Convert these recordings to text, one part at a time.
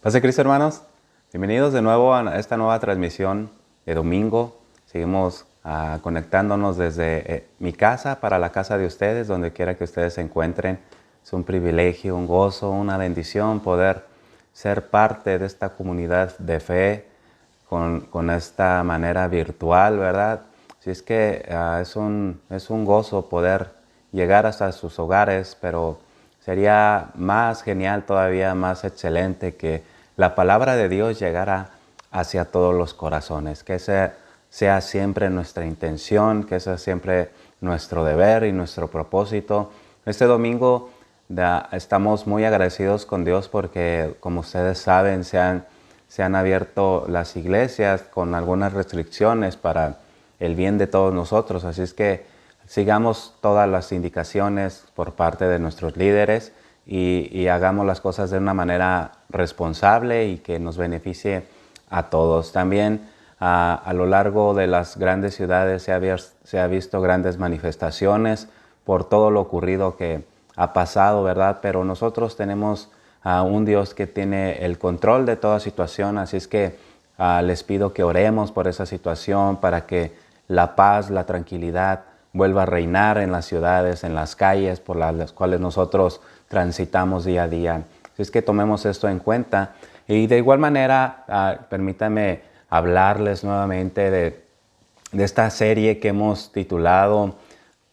Paz de Cristo, hermanos. Bienvenidos de nuevo a esta nueva transmisión de domingo. Seguimos conectándonos desde mi casa para la casa de ustedes, donde quiera que ustedes se encuentren. Es un privilegio, un gozo, una bendición poder ser parte de esta comunidad de fe con esta manera virtual, ¿verdad? Así es que es un gozo poder llegar hasta sus hogares, pero sería más genial, todavía más excelente que la palabra de Dios llegara hacia todos los corazones, que esa sea siempre nuestra intención, que ese sea siempre nuestro deber y nuestro propósito. Este domingo estamos muy agradecidos con Dios porque, como ustedes saben, se han abierto las iglesias con algunas restricciones para el bien de todos nosotros. Así es que sigamos todas las indicaciones por parte de nuestros líderes y hagamos las cosas de una manera responsable y que nos beneficie a todos. También a lo largo de las grandes ciudades se ha visto grandes manifestaciones por todo lo ocurrido que ha pasado, ¿verdad? Pero nosotros tenemos a un Dios que tiene el control de toda situación, así es que les pido que oremos por esa situación para que la paz, la tranquilidad vuelva a reinar en las ciudades, en las calles por las cuales nosotros transitamos día a día. Así es que tomemos esto en cuenta. Y de igual manera, permítanme hablarles nuevamente de esta serie que hemos titulado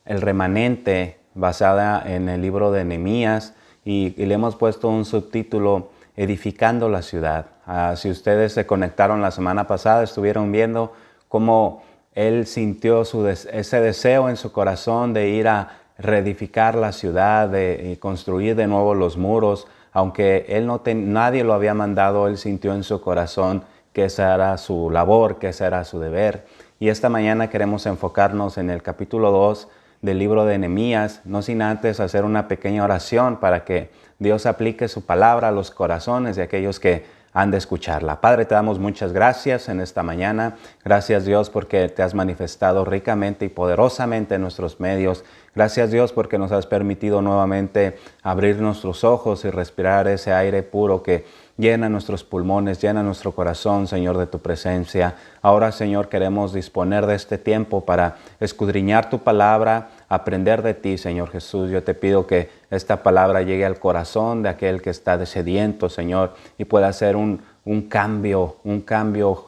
El Remanente, basada en el libro de Nehemías, y le hemos puesto un subtítulo, Edificando la Ciudad. Si ustedes se conectaron la semana pasada, estuvieron viendo cómo él sintió ese deseo en su corazón de ir a reedificar la ciudad, de construir de nuevo los muros. Aunque nadie lo había mandado, él sintió en su corazón que esa era su labor, que ese era su deber. Y esta mañana queremos enfocarnos en el capítulo 2 del libro de Nehemías, no sin antes hacer una pequeña oración para que Dios aplique su palabra a los corazones de aquellos que han de escucharla. Padre, te damos muchas gracias en esta mañana. Gracias, Dios, porque te has manifestado ricamente y poderosamente en nuestros medios. Gracias, Dios, porque nos has permitido nuevamente abrir nuestros ojos y respirar ese aire puro que llena nuestros pulmones, llena nuestro corazón, Señor, de tu presencia. Ahora, Señor, queremos disponer de este tiempo para escudriñar tu palabra, aprender de ti, Señor Jesús. Yo te pido que esta palabra llegue al corazón de aquel que está sediento, Señor, y pueda hacer un cambio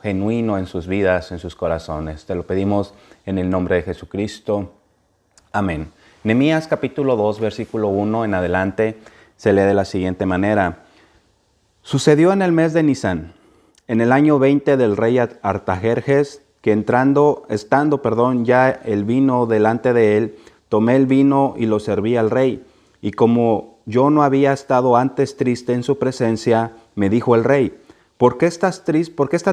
genuino en sus vidas, en sus corazones. Te lo pedimos en el nombre de Jesucristo. Amén. Nehemías capítulo 2, versículo 1 en adelante, se lee de la siguiente manera. Sucedió en el mes de Nisán, en el año 20 del rey Artajerjes, que estando ya el vino delante de él, tomé el vino y lo serví al rey. Y como yo no había estado antes triste en su presencia, me dijo el rey, ¿por qué está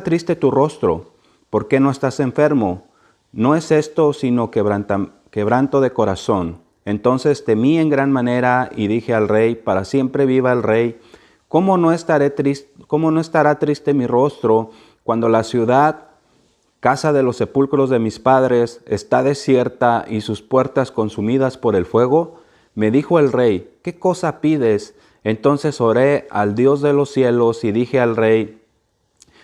triste tu rostro? ¿Por qué no estás enfermo? No es esto sino quebranto de corazón. Entonces temí en gran manera y dije al rey, para siempre viva el rey, ¿cómo no estará triste mi rostro cuando la ciudad, casa de los sepulcros de mis padres, está desierta y sus puertas consumidas por el fuego? Me dijo el rey, ¿qué cosa pides? Entonces oré al Dios de los cielos y dije al rey,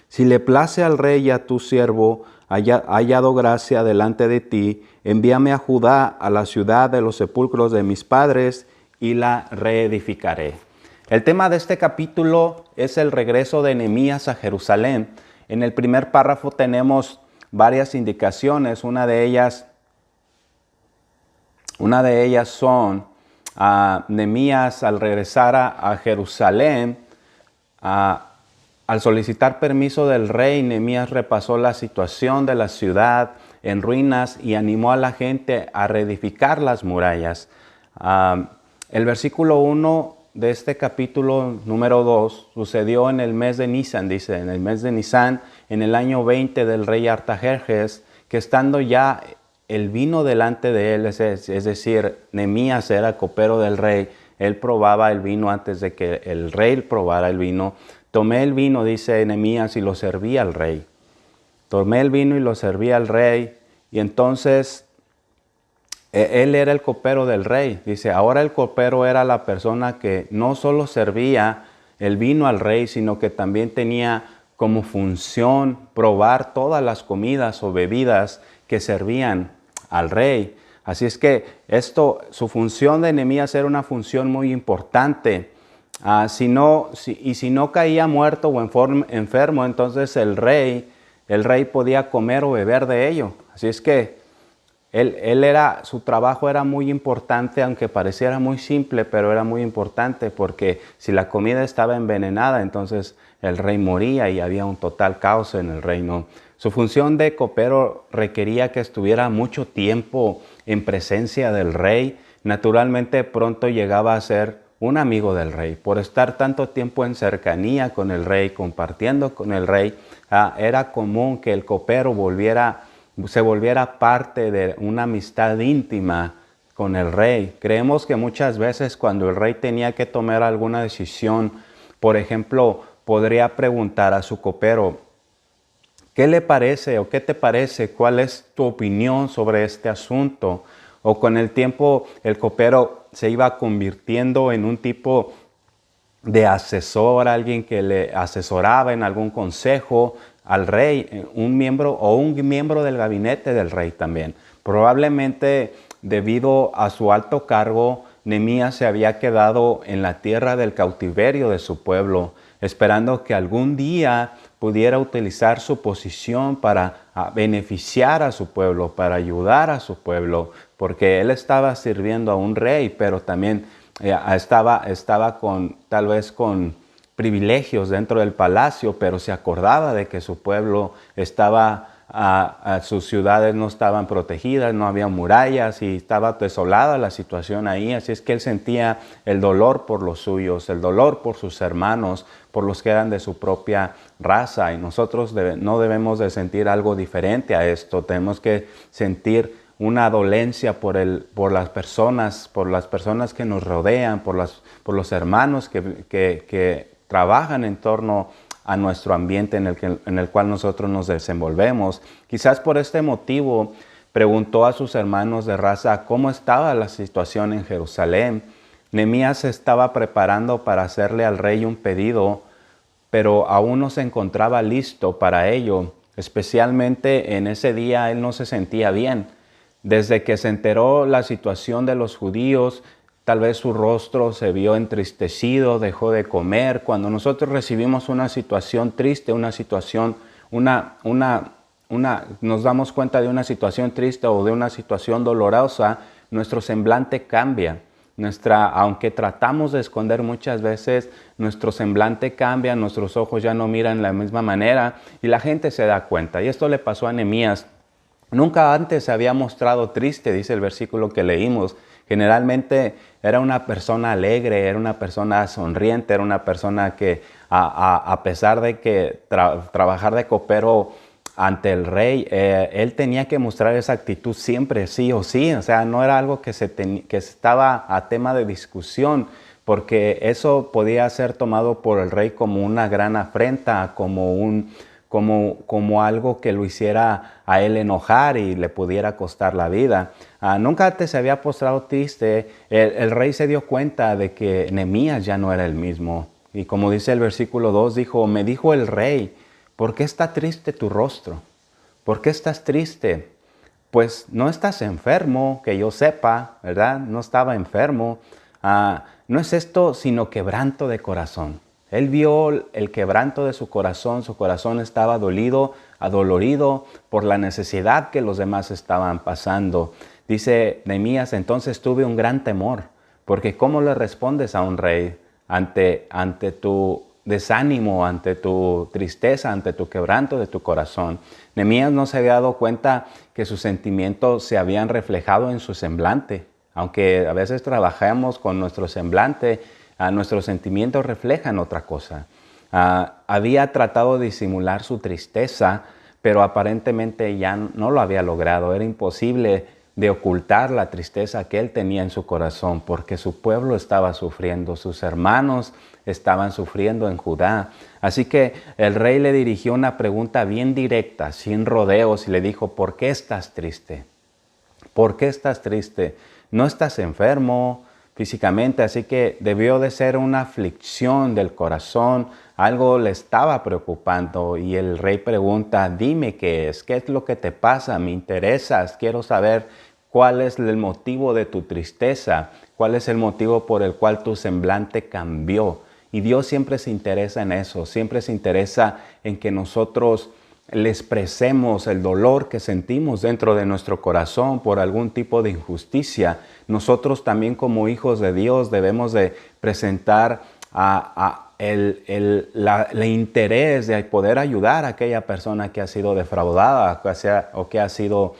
si le place al rey y a tu siervo, hallado gracia delante de ti, envíame a Judá, a la ciudad de los sepulcros de mis padres, y la reedificaré. El tema de este capítulo es el regreso de Nehemías a Jerusalén. En el primer párrafo tenemos varias indicaciones. Una de ellas son Nehemías al regresar a Jerusalén, al solicitar permiso del rey, Nehemías repasó la situación de la ciudad en ruinas y animó a la gente a reedificar las murallas. El versículo 1 de este capítulo número 2 sucedió en el mes de Nisan, dice, en el mes de Nisan, en el año 20 del rey Artajerjes, que estando ya el vino delante de él, es decir, Nehemías era copero del rey, él probaba el vino antes de que el rey probara el vino. Tomé el vino, dice Nehemías, y lo serví al rey. Tomé el vino y lo serví al rey, y entonces él era el copero del rey. Dice, ahora el copero era la persona que no solo servía el vino al rey, sino que también tenía como función probar todas las comidas o bebidas que servían al rey. Así es que su función de Nehemías era una función muy importante. Si no caía muerto o enfermo, entonces el rey podía comer o beber de ello. Así es que su trabajo era muy importante, aunque pareciera muy simple, pero era muy importante porque si la comida estaba envenenada, entonces el rey moría y había un total caos en el reino. Su función de copero requería que estuviera mucho tiempo en presencia del rey. Naturalmente pronto llegaba a ser un amigo del rey. Por estar tanto tiempo en cercanía con el rey, compartiendo con el rey, era común que el copero se volviera parte de una amistad íntima con el rey. Creemos que muchas veces cuando el rey tenía que tomar alguna decisión, por ejemplo, podría preguntar a su copero, ¿qué le parece o qué te parece? ¿Cuál es tu opinión sobre este asunto? O con el tiempo el copero se iba convirtiendo en un tipo de asesor, alguien que le asesoraba en algún consejo al rey, un miembro del gabinete del rey también. Probablemente debido a su alto cargo, Nehemías se había quedado en la tierra del cautiverio de su pueblo, esperando que algún día pudiera utilizar su posición para beneficiar a su pueblo, para ayudar a su pueblo, porque él estaba sirviendo a un rey, pero también estaba tal vez con privilegios dentro del palacio, pero se acordaba de que su pueblo sus ciudades no estaban protegidas, no había murallas y estaba desolada la situación ahí. Así es que él sentía el dolor por los suyos, el dolor por sus hermanos, por los que eran de su propia raza. Y nosotros no debemos de sentir algo diferente a esto. Tenemos que sentir una dolencia por las personas que nos rodean, por los hermanos que trabajan en torno a nuestro ambiente en el cual nosotros nos desenvolvemos. Quizás por este motivo preguntó a sus hermanos de raza cómo estaba la situación en Jerusalén. Nehemías se estaba preparando para hacerle al rey un pedido, pero aún no se encontraba listo para ello. Especialmente en ese día él no se sentía bien. Desde que se enteró la situación de los judíos, tal vez su rostro se vio entristecido, dejó de comer. Cuando nosotros recibimos una situación triste, nos damos cuenta de una situación triste o de una situación dolorosa, nuestro semblante cambia. Aunque tratamos de esconder muchas veces, nuestro semblante cambia, nuestros ojos ya no miran de la misma manera y la gente se da cuenta. Y esto le pasó a Nehemías. Nunca antes se había mostrado triste, dice el versículo que leímos. Generalmente era una persona alegre, era una persona sonriente, era una persona que a pesar de que trabajar de copero ante el rey, él tenía que mostrar esa actitud siempre, sí o sí. O sea, no era algo que estaba a tema de discusión, porque eso podía ser tomado por el rey como una gran afrenta, como algo que lo hiciera a él enojar y le pudiera costar la vida. Nunca antes se había postrado triste. El rey se dio cuenta de que Nehemías ya no era el mismo. Y como dice el versículo 2, me dijo el rey, ¿por qué está triste tu rostro? ¿Por qué estás triste? Pues no estás enfermo, que yo sepa, ¿verdad? No estaba enfermo. No es esto sino quebranto de corazón. Él vio el quebranto de su corazón estaba adolorido por la necesidad que los demás estaban pasando. Dice Nehemías, entonces tuve un gran temor, porque ¿cómo le respondes a un rey ante tu desánimo, ante tu tristeza, ante tu quebranto de tu corazón? Nehemías no se había dado cuenta que sus sentimientos se habían reflejado en su semblante. Aunque a veces trabajamos con nuestro semblante, nuestros sentimientos reflejan otra cosa. Había tratado de disimular su tristeza, pero aparentemente ya no lo había logrado. Era imposible de ocultar la tristeza que él tenía en su corazón, porque su pueblo estaba sufriendo, sus hermanos estaban sufriendo en Judá. Así que el rey le dirigió una pregunta bien directa, sin rodeos, y le dijo, ¿por qué estás triste? ¿Por qué estás triste? ¿No estás enfermo? físicamente, así que debió de ser una aflicción del corazón, algo le estaba preocupando y el rey pregunta, dime qué es lo que te pasa, me interesas, quiero saber cuál es el motivo de tu tristeza, cuál es el motivo por el cual tu semblante cambió. Y Dios siempre se interesa en eso, siempre se interesa en que nosotros le expresemos el dolor que sentimos dentro de nuestro corazón por algún tipo de injusticia. Nosotros también como hijos de Dios debemos de presentar el interés de poder ayudar a aquella persona que ha sido defraudada o que ha sido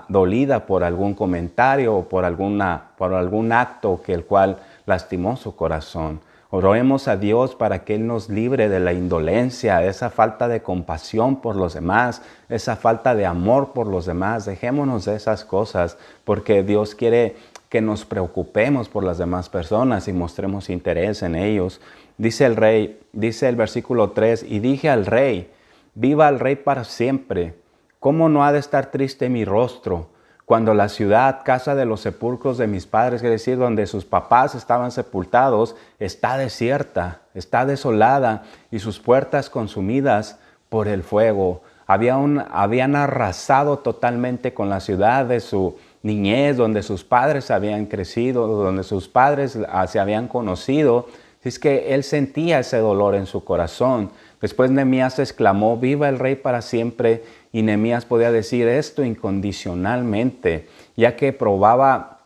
dolida por algún comentario o por algún acto el cual lastimó su corazón. Oremos a Dios para que Él nos libre de la indolencia, esa falta de compasión por los demás, esa falta de amor por los demás. Dejémonos de esas cosas porque Dios quiere que nos preocupemos por las demás personas y mostremos interés en ellos. Dice el rey, dice el versículo 3, y dije al rey, viva el rey para siempre. ¿Cómo no ha de estar triste mi rostro? Cuando la ciudad, casa de los sepulcros de mis padres, es decir, donde sus papás estaban sepultados, está desierta, está desolada y sus puertas consumidas por el fuego. Habían arrasado totalmente con la ciudad de su niñez, donde sus padres habían crecido, donde sus padres se habían conocido. Es que él sentía ese dolor en su corazón. Después Nehemías exclamó, viva el rey para siempre. Y Nehemías podía decir esto incondicionalmente, ya que probaba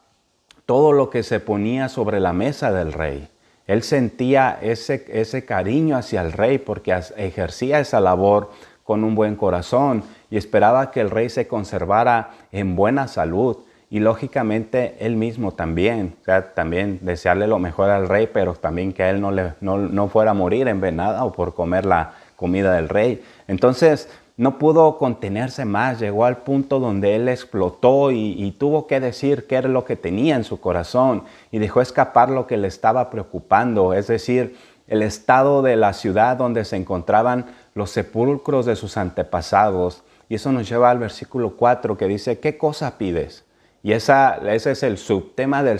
todo lo que se ponía sobre la mesa del rey. Él sentía ese cariño hacia el rey porque ejercía esa labor con un buen corazón y esperaba que el rey se conservara en buena salud. Y lógicamente él mismo también, o sea, también desearle lo mejor al rey, pero también que él no fuera a morir envenenado por comer la comida del rey. Entonces no pudo contenerse más, llegó al punto donde él explotó y tuvo que decir qué era lo que tenía en su corazón y dejó escapar lo que le estaba preocupando, es decir, el estado de la ciudad donde se encontraban los sepulcros de sus antepasados. Y eso nos lleva al versículo 4 que dice, ¿qué cosa pides? Y ese es el subtema de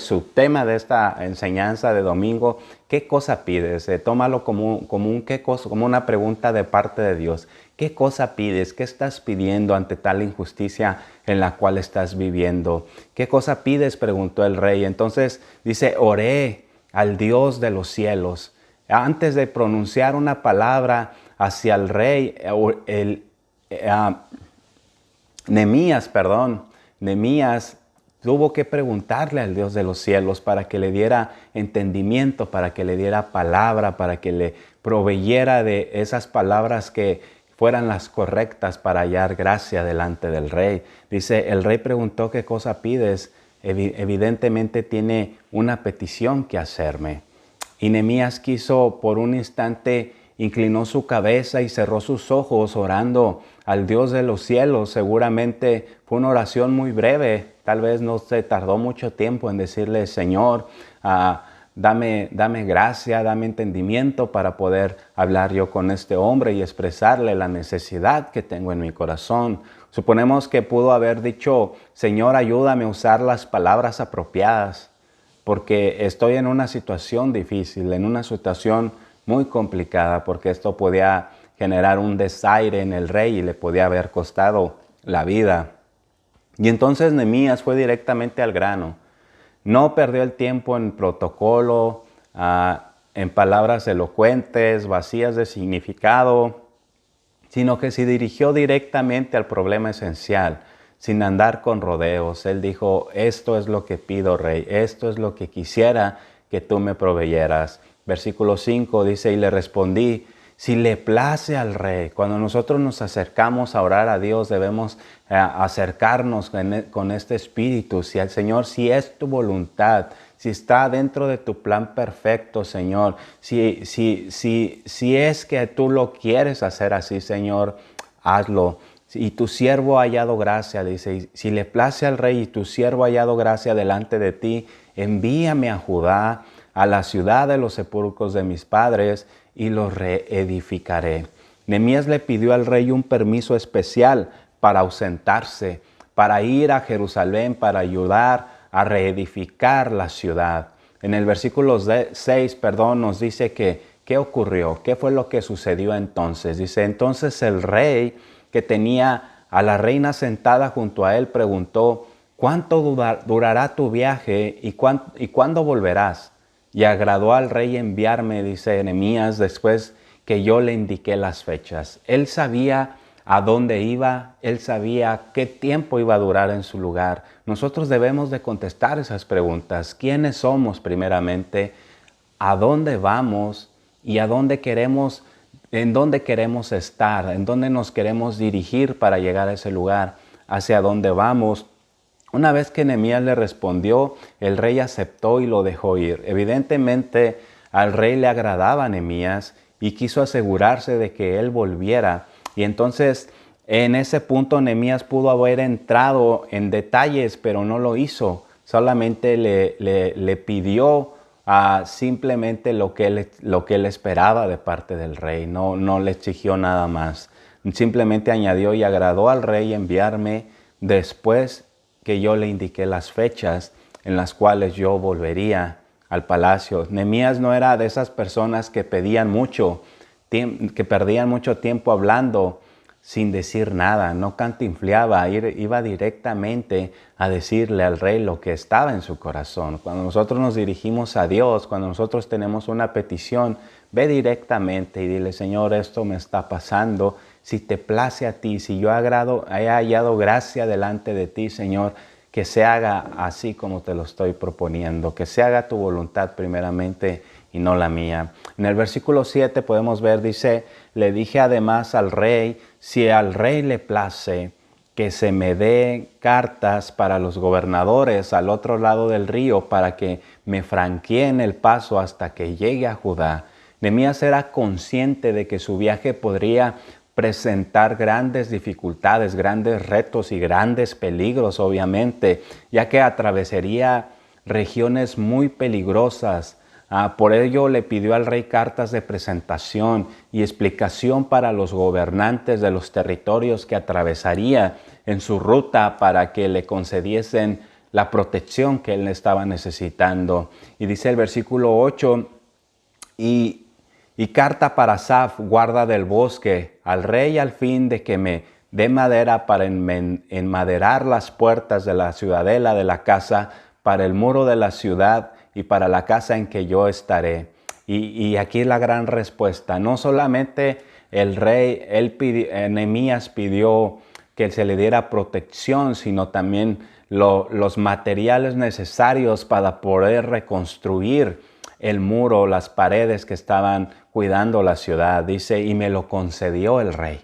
esta enseñanza de domingo. ¿Qué cosa pides? Tómalo como una pregunta de parte de Dios. ¿Qué cosa pides? ¿Qué estás pidiendo ante tal injusticia en la cual estás viviendo? ¿Qué cosa pides? Preguntó el rey. Entonces dice, oré al Dios de los cielos. Antes de pronunciar una palabra hacia el rey, Nehemías tuvo que preguntarle al Dios de los cielos para que le diera entendimiento, para que le diera palabra, para que le proveyera de esas palabras que fueran las correctas para hallar gracia delante del rey. Dice, el rey preguntó, ¿qué cosa pides? Evidentemente tiene una petición que hacerme. Y Nehemías quiso por un instante, inclinó su cabeza y cerró sus ojos orando al Dios de los cielos. Seguramente fue una oración muy breve, tal vez no se tardó mucho tiempo en decirle, Señor, dame gracia, dame entendimiento para poder hablar yo con este hombre y expresarle la necesidad que tengo en mi corazón. Suponemos que pudo haber dicho, Señor, ayúdame a usar las palabras apropiadas, porque estoy en una situación difícil, en una situación muy complicada, porque esto podía generar un desaire en el rey y le podía haber costado la vida. Y entonces Nehemías fue directamente al grano. No perdió el tiempo en protocolo, en palabras elocuentes, vacías de significado, sino que se dirigió directamente al problema esencial, sin andar con rodeos. Él dijo, esto es lo que pido, rey, esto es lo que quisiera que tú me proveyeras. Versículo 5 dice, y le respondí, si le place al rey. Cuando nosotros nos acercamos a orar a Dios, debemos acercarnos con este espíritu. Si al Señor, si es tu voluntad, si está dentro de tu plan perfecto, Señor, si es que tú lo quieres hacer así, Señor, hazlo. Y tu siervo ha hallado gracia, dice, si le place al rey y tu siervo ha hallado gracia delante de ti, envíame a Judá, a la ciudad de los sepulcros de mis padres, y los reedificaré. Nehemías le pidió al rey un permiso especial para ausentarse, para ir a Jerusalén, para ayudar a reedificar la ciudad. En el versículo 6, nos dice que ¿qué ocurrió? ¿Qué fue lo que sucedió entonces? Dice, entonces el rey que tenía a la reina sentada junto a él preguntó, ¿cuánto durará tu viaje y cuándo volverás? Y agradó al rey enviarme, dice Nehemías, después que yo le indiqué las fechas. Él sabía a dónde iba, él sabía qué tiempo iba a durar en su lugar. Nosotros debemos de contestar esas preguntas. ¿Quiénes somos primeramente? ¿A dónde vamos? ¿Y a dónde queremos, en dónde queremos estar? ¿En dónde nos queremos dirigir para llegar a ese lugar? ¿Hacia dónde vamos? Una vez que Nehemías le respondió, el rey aceptó y lo dejó ir. Evidentemente, al rey le agradaba a Nehemías y quiso asegurarse de que él volviera. Y entonces, en ese punto, Nehemías pudo haber entrado en detalles, pero no lo hizo. Solamente le pidió simplemente lo que él esperaba de parte del rey. No le exigió nada más. Simplemente añadió, y agradó al rey enviarme después que yo le indiqué las fechas en las cuales yo volvería al palacio. Nehemías no era de esas personas que perdían mucho tiempo hablando sin decir nada, no cantinfleaba, iba directamente a decirle al rey lo que estaba en su corazón. Cuando nosotros nos dirigimos a Dios, cuando nosotros tenemos una petición, ve directamente y dile, Señor, esto me está pasando. Si te place a ti, si yo he hallado gracia delante de ti, Señor, que se haga así como te lo estoy proponiendo, que se haga tu voluntad primeramente y no la mía. En el versículo 7 podemos ver, dice, le dije además al rey, si al rey le place que se me dé cartas para los gobernadores al otro lado del río para que me franqueen el paso hasta que llegue a Judá. Nehemías era consciente de que su viaje podría presentar grandes dificultades, grandes retos y grandes peligros, obviamente, ya que atravesaría regiones muy peligrosas. Por ello le pidió al rey cartas de presentación y explicación para los gobernantes de los territorios que atravesaría en su ruta para que le concediesen la protección que él estaba necesitando. Y dice el versículo 8, y carta para Asaf, guarda del bosque, al rey al fin de que me dé madera para enmaderar las puertas de la ciudadela de la casa, para el muro de la ciudad y para la casa en que yo estaré. Y aquí la gran respuesta. No solamente el rey, Nehemías pidió que se le diera protección, sino también los materiales necesarios para poder reconstruir el muro, las paredes que estaban cuidando la ciudad. Dice, y me lo concedió el rey.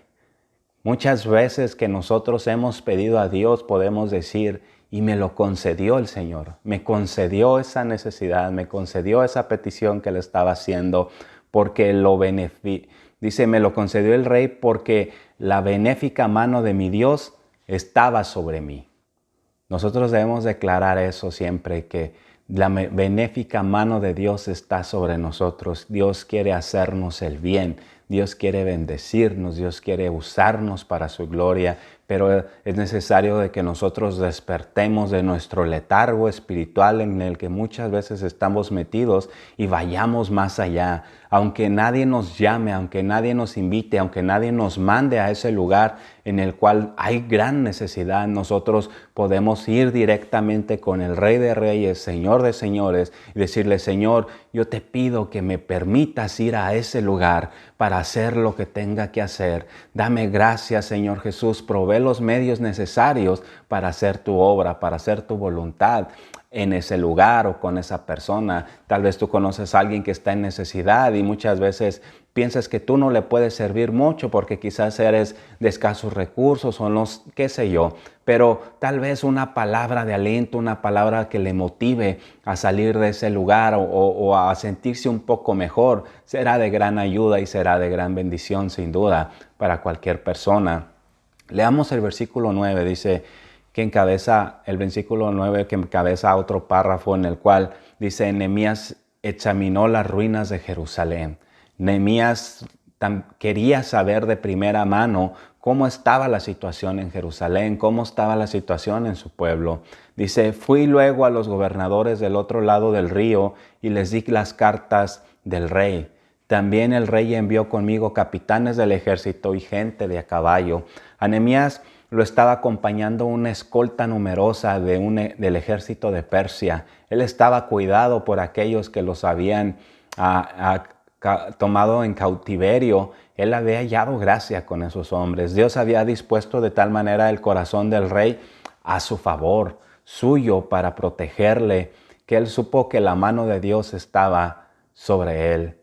Muchas veces que nosotros hemos pedido a Dios podemos decir, y me lo concedió el Señor. Me concedió esa necesidad, me concedió esa petición que le estaba haciendo, porque dice, me lo concedió el rey porque la benéfica mano de mi Dios estaba sobre mí. Nosotros debemos declarar eso siempre, que la benéfica mano de Dios está sobre nosotros. Dios quiere hacernos el bien. Dios quiere bendecirnos. Dios quiere usarnos para su gloria. Pero es necesario de que nosotros despertemos de nuestro letargo espiritual en el que muchas veces estamos metidos y vayamos más allá. Aunque nadie nos llame, aunque nadie nos invite, aunque nadie nos mande a ese lugar en el cual hay gran necesidad, nosotros podemos ir directamente con el Rey de Reyes, Señor de Señores, y decirle, Señor, yo te pido que me permitas ir a ese lugar para hacer lo que tenga que hacer. Dame gracias, Señor Jesús, provee los medios necesarios para hacer tu obra, para hacer tu voluntad en ese lugar o con esa persona. Tal vez tú conoces a alguien que está en necesidad y muchas veces piensas que tú no le puedes servir mucho porque quizás eres de escasos recursos o no, qué sé yo. Pero tal vez una palabra de aliento, una palabra que le motive a salir de ese lugar o a sentirse un poco mejor, será de gran ayuda y será de gran bendición sin duda para cualquier persona. Leamos el versículo 9, dice que encabeza el versículo 9 que encabeza otro párrafo en el cual dice, Nehemías examinó las ruinas de Jerusalén. Nehemías quería saber de primera mano cómo estaba la situación en Jerusalén, cómo estaba la situación en su pueblo. Dice, fui luego a los gobernadores del otro lado del río y les di las cartas del rey. También el rey envió conmigo capitanes del ejército y gente de a caballo. A Nehemías lo estaba acompañando una escolta numerosa del ejército de Persia. Él estaba cuidado por aquellos que los habían tomado en cautiverio. Él había hallado gracia con esos hombres. Dios había dispuesto de tal manera el corazón del rey a su favor, suyo, para protegerle, que él supo que la mano de Dios estaba sobre él.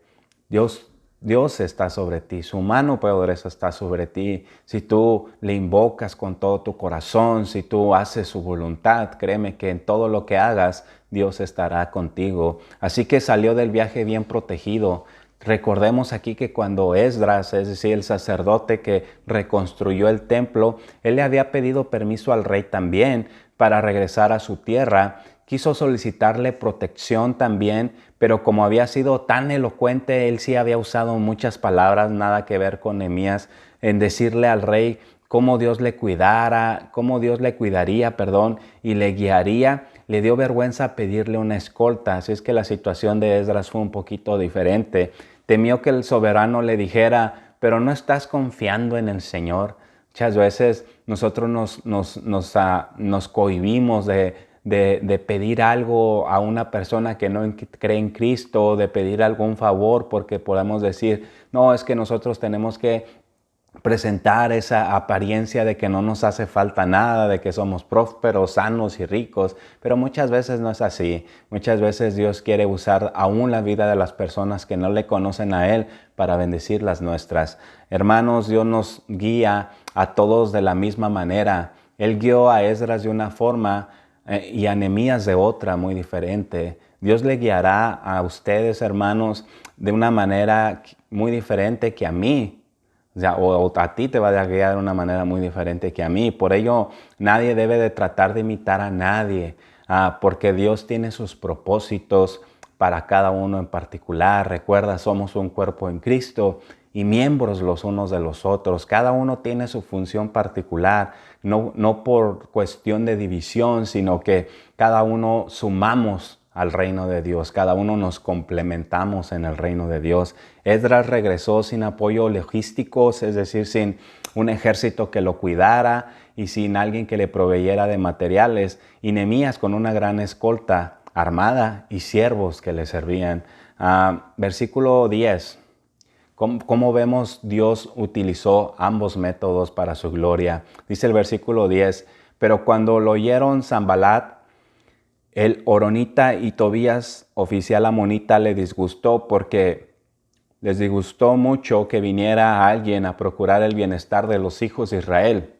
Dios está sobre ti, su mano poderosa está sobre ti. Si tú le invocas con todo tu corazón, si tú haces su voluntad, créeme que en todo lo que hagas, Dios estará contigo. Así que salió del viaje bien protegido. Recordemos aquí que cuando Esdras, es decir, el sacerdote que reconstruyó el templo, él le había pedido permiso al rey también para regresar a su tierra. Quiso solicitarle protección también, pero como había sido tan elocuente, él sí había usado muchas palabras, nada que ver con Nehemías, en decirle al rey cómo Dios le cuidaría, y le guiaría. Le dio vergüenza pedirle una escolta, así es que la situación de Esdras fue un poquito diferente. Temió que el soberano le dijera, pero no estás confiando en el Señor. Muchas veces nosotros nos cohibimos de pedir algo a una persona que no cree en Cristo, de pedir algún favor, porque podemos decir, no, es que nosotros tenemos que presentar esa apariencia de que no nos hace falta nada, de que somos prósperos, sanos y ricos, pero muchas veces no es así. Muchas veces Dios quiere usar aún la vida de las personas que no le conocen a Él para bendecir las nuestras. Hermanos, Dios nos guía a todos de la misma manera. Él guió a Esdras de una forma y a Nehemías de otra muy diferente. Dios le guiará a ustedes, hermanos, de una manera muy diferente que a mí. O a ti te va a guiar de una manera muy diferente que a mí. Por ello, nadie debe de tratar de imitar a nadie, porque Dios tiene sus propósitos para cada uno en particular. Recuerda, somos un cuerpo en Cristo y miembros los unos de los otros. Cada uno tiene su función particular, no por cuestión de división, sino que cada uno sumamos al reino de Dios. Cada uno nos complementamos en el reino de Dios. Esdras regresó sin apoyo logístico, es decir, sin un ejército que lo cuidara y sin alguien que le proveyera de materiales. Y Nehemías con una gran escolta armada y siervos que le servían. Versículo 10. ¿Cómo vemos Dios utilizó ambos métodos para su gloria? Dice el versículo 10, pero cuando lo oyeron Sanballat, el horonita, y Tobías, oficial amonita, le disgustó porque les disgustó mucho que viniera alguien a procurar el bienestar de los hijos de Israel.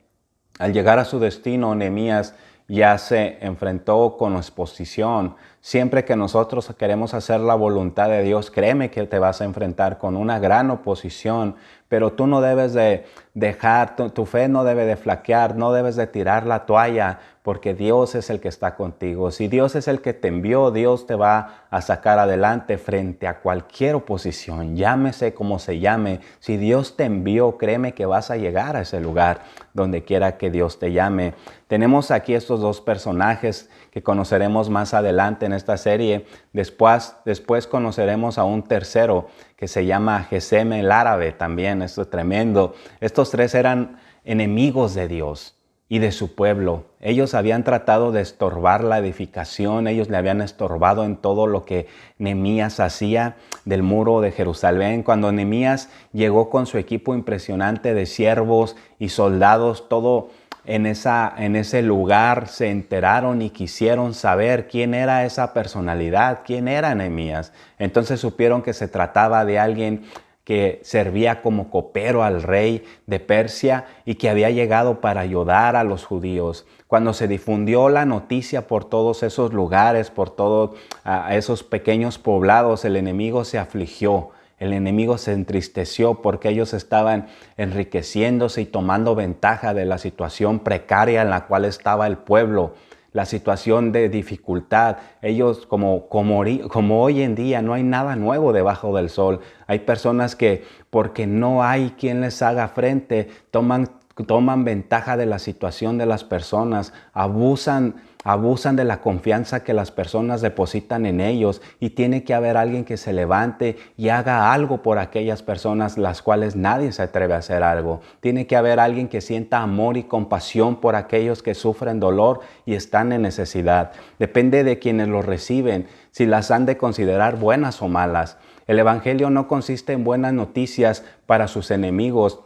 Al llegar a su destino, Nehemías ya se enfrentó con exposición. Siempre que nosotros queremos hacer la voluntad de Dios, créeme que te vas a enfrentar con una gran oposición, pero tú no debes de dejar, tu fe no debe de flaquear, no debes de tirar la toalla, porque Dios es el que está contigo. Si Dios es el que te envió, Dios te va a sacar adelante frente a cualquier oposición, llámese como se llame. Si Dios te envió, créeme que vas a llegar a ese lugar donde quiera que Dios te llame. Tenemos aquí estos dos personajes que conoceremos más adelante en esta serie. Después conoceremos a un tercero que se llama Gesem el árabe también. Esto es tremendo. Estos tres eran enemigos de Dios y de su pueblo. Ellos habían tratado de estorbar la edificación, ellos le habían estorbado en todo lo que Nehemías hacía del muro de Jerusalén. Cuando Nehemías llegó con su equipo impresionante de siervos y soldados, todo en ese lugar se enteraron y quisieron saber quién era esa personalidad, quién era Nehemías. Entonces supieron que se trataba de alguien que servía como copero al rey de Persia y que había llegado para ayudar a los judíos. Cuando se difundió la noticia por todos esos lugares, por todos esos pequeños poblados, el enemigo se afligió. El enemigo se entristeció porque ellos estaban enriqueciéndose y tomando ventaja de la situación precaria en la cual estaba el pueblo, la situación de dificultad. Ellos, como hoy en día, no hay nada nuevo debajo del sol. Hay personas que, porque no hay quien les haga frente, toman toman ventaja de la situación de las personas, abusan de la confianza que las personas depositan en ellos, y tiene que haber alguien que se levante y haga algo por aquellas personas las cuales nadie se atreve a hacer algo. Tiene que haber alguien que sienta amor y compasión por aquellos que sufren dolor y están en necesidad. Depende de quienes los reciben, si las han de considerar buenas o malas. El Evangelio no consiste en buenas noticias para sus enemigos.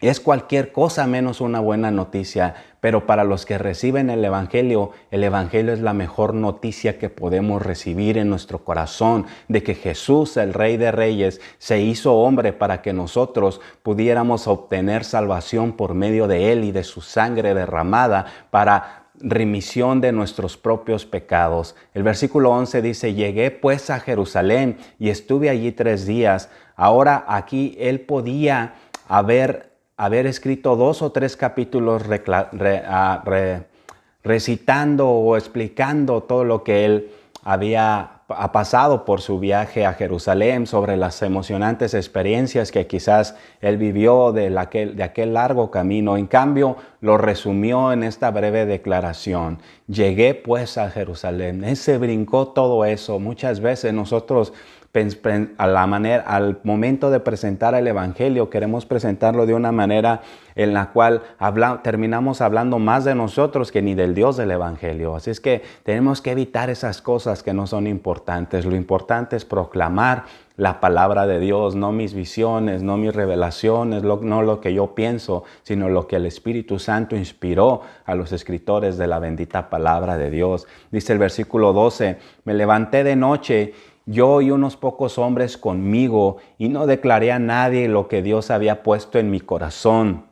Es cualquier cosa menos una buena noticia, pero para los que reciben el Evangelio es la mejor noticia que podemos recibir en nuestro corazón, de que Jesús, el Rey de Reyes, se hizo hombre para que nosotros pudiéramos obtener salvación por medio de Él y de su sangre derramada para remisión de nuestros propios pecados. El versículo 11 dice: llegué pues a Jerusalén y estuve allí 3 días. Ahora aquí él podía haber escrito 2 o 3 capítulos recitando o explicando todo lo que él ha pasado por su viaje a Jerusalén, sobre las emocionantes experiencias que quizás él vivió de aquel largo camino. En cambio, lo resumió en esta breve declaración: llegué pues a Jerusalén. Él se brincó todo eso. Muchas veces nosotros, al momento de presentar el Evangelio, queremos presentarlo de una manera en la cual terminamos hablando más de nosotros que ni del Dios del Evangelio. Así es que tenemos que evitar esas cosas que no son importantes. Lo importante es proclamar la palabra de Dios, no mis visiones, no mis revelaciones, no lo que yo pienso, sino lo que el Espíritu Santo inspiró a los escritores de la bendita palabra de Dios. Dice el versículo 12: me levanté de noche, yo y unos pocos hombres conmigo, y no declaré a nadie lo que Dios había puesto en mi corazón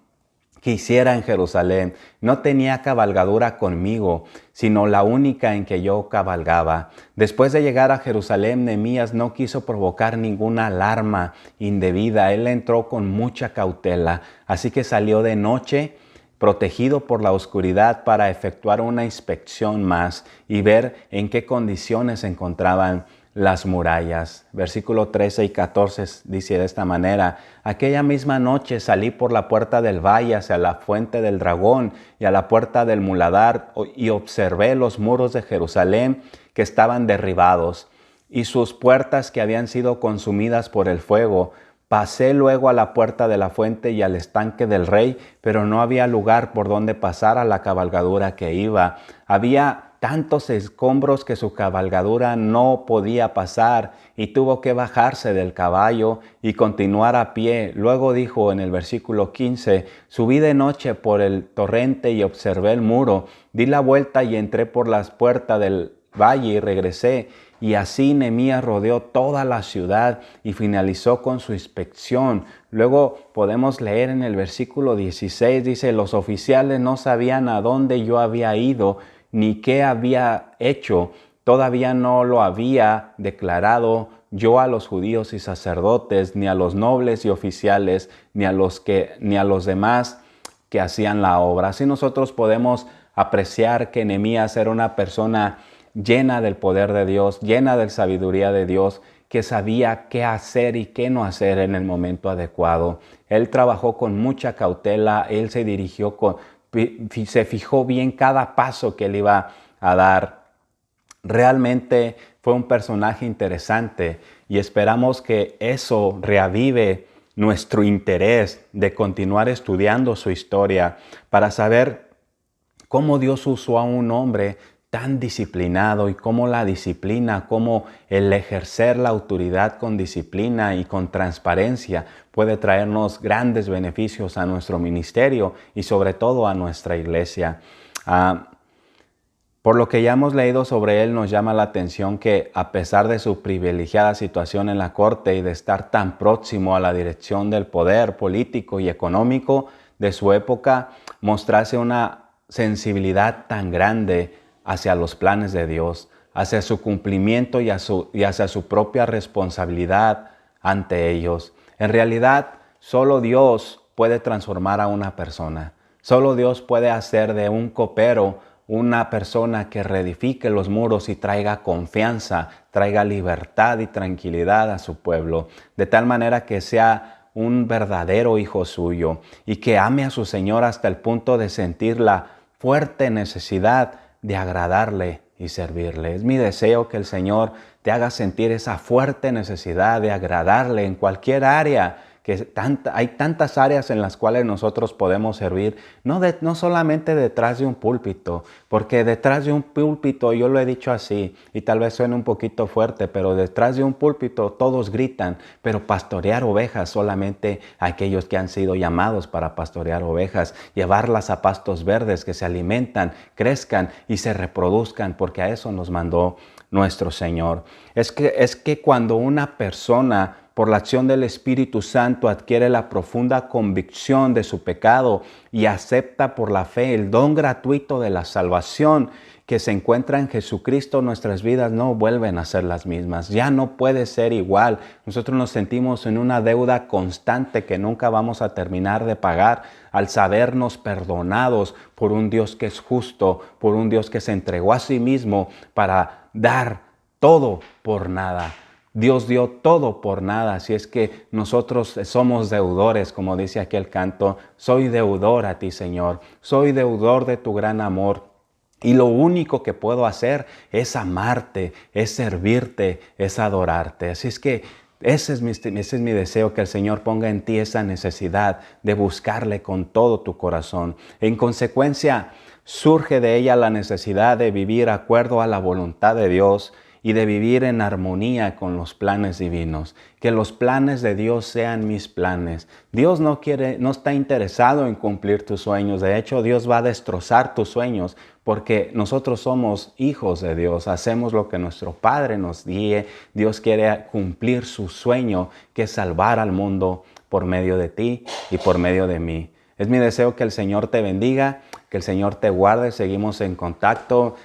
que hiciera en Jerusalén. No tenía cabalgadura conmigo, sino la única en que yo cabalgaba. Después de llegar a Jerusalén, Nehemías no quiso provocar ninguna alarma indebida. Él entró con mucha cautela, así que salió de noche, protegido por la oscuridad, para efectuar una inspección más y ver en qué condiciones se encontraban las murallas. Versículo 13 y 14 dice de esta manera: aquella misma noche salí por la puerta del valle hacia la fuente del dragón y a la puerta del muladar, y observé los muros de Jerusalén que estaban derribados y sus puertas que habían sido consumidas por el fuego. Pasé luego a la puerta de la fuente y al estanque del rey, pero no había lugar por donde pasar a la cabalgadura que iba. Había tantos escombros que su cabalgadura no podía pasar, y tuvo que bajarse del caballo y continuar a pie. Luego dijo en el versículo 15: subí de noche por el torrente y observé el muro, di la vuelta y entré por las puertas del valle y regresé. Y así Nehemías rodeó toda la ciudad y finalizó con su inspección. Luego podemos leer en el versículo 16, dice: los oficiales no sabían a dónde yo había ido ni qué había hecho. Todavía no lo había declarado yo a los judíos y sacerdotes, ni a los nobles y oficiales, ni a los demás que hacían la obra. Así nosotros podemos apreciar que Nehemías era una persona llena del poder de Dios, llena de sabiduría de Dios, que sabía qué hacer y qué no hacer en el momento adecuado. Él trabajó con mucha cautela, él se fijó bien cada paso que él iba a dar. Realmente fue un personaje interesante, y esperamos que eso reavive nuestro interés de continuar estudiando su historia para saber cómo Dios usó a un hombre tan disciplinado, y cómo la disciplina, cómo el ejercer la autoridad con disciplina y con transparencia puede traernos grandes beneficios a nuestro ministerio y sobre todo a nuestra iglesia. Por lo que ya hemos leído sobre él, nos llama la atención que, a pesar de su privilegiada situación en la corte y de estar tan próximo a la dirección del poder político y económico de su época, mostrase una sensibilidad tan grande hacia los planes de Dios, hacia su cumplimiento y hacia su propia responsabilidad ante ellos. En realidad, solo Dios puede transformar a una persona. Solo Dios puede hacer de un copero una persona que reedifique los muros y traiga confianza, traiga libertad y tranquilidad a su pueblo, de tal manera que sea un verdadero hijo suyo y que ame a su Señor hasta el punto de sentir la fuerte necesidad de agradarle y servirle. Es mi deseo que el Señor te haga sentir esa fuerte necesidad de agradarle en cualquier área, que hay tantas áreas en las cuales nosotros podemos servir, no solamente detrás de un púlpito, porque detrás de un púlpito, yo lo he dicho así, y tal vez suene un poquito fuerte, pero detrás de un púlpito todos gritan, pero pastorear ovejas solamente aquellos que han sido llamados para pastorear ovejas, llevarlas a pastos verdes que se alimentan, crezcan y se reproduzcan, porque a eso nos mandó nuestro Señor. Es que cuando una persona por la acción del Espíritu Santo adquiere la profunda convicción de su pecado y acepta por la fe el don gratuito de la salvación que se encuentra en Jesucristo, nuestras vidas no vuelven a ser las mismas. Ya no puede ser igual. Nosotros nos sentimos en una deuda constante que nunca vamos a terminar de pagar al sabernos perdonados por un Dios que es justo, por un Dios que se entregó a sí mismo para dar todo por nada. Dios dio todo por nada, así es que nosotros somos deudores, como dice aquí el canto. Soy deudor a ti, Señor, soy deudor de tu gran amor. Y lo único que puedo hacer es amarte, es servirte, es adorarte. Así es que ese es mi deseo, que el Señor ponga en ti esa necesidad de buscarle con todo tu corazón. En consecuencia, surge de ella la necesidad de vivir de acuerdo a la voluntad de Dios y de vivir en armonía con los planes divinos. Que los planes de Dios sean mis planes. Dios no está interesado en cumplir tus sueños. De hecho, Dios va a destrozar tus sueños porque nosotros somos hijos de Dios. Hacemos lo que nuestro Padre nos guíe. Dios quiere cumplir su sueño, que es salvar al mundo por medio de ti y por medio de mí. Es mi deseo que el Señor te bendiga, que el Señor te guarde. Seguimos en contacto.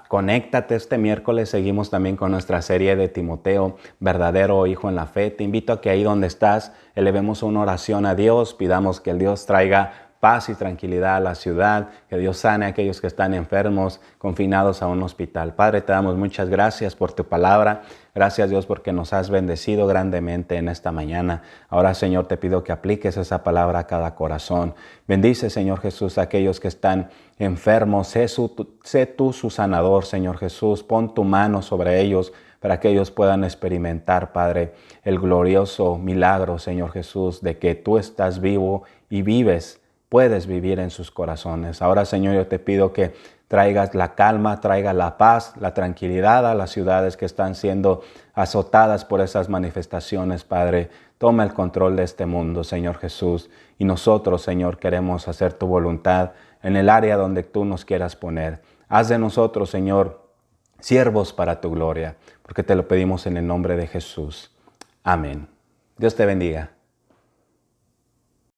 Conéctate este miércoles. Seguimos también con nuestra serie de Timoteo, verdadero hijo en la fe. Te invito a que ahí donde estás, elevemos una oración a Dios. Pidamos que el Dios traiga paz y tranquilidad a la ciudad, que Dios sane a aquellos que están enfermos, confinados a un hospital. Padre, te damos muchas gracias por tu palabra. Gracias, Dios, porque nos has bendecido grandemente en esta mañana. Ahora, Señor, te pido que apliques esa palabra a cada corazón. Bendice, Señor Jesús, a aquellos que están enfermos. Sé tú su sanador, Señor Jesús. Pon tu mano sobre ellos para que ellos puedan experimentar, Padre, el glorioso milagro, Señor Jesús, de que tú estás vivo y vives. Puedes vivir en sus corazones. Ahora, Señor, yo te pido que traigas la calma, traigas la paz, la tranquilidad a las ciudades que están siendo azotadas por esas manifestaciones, Padre. Toma el control de este mundo, Señor Jesús. Y nosotros, Señor, queremos hacer tu voluntad en el área donde tú nos quieras poner. Haz de nosotros, Señor, siervos para tu gloria, porque te lo pedimos en el nombre de Jesús. Amén. Dios te bendiga.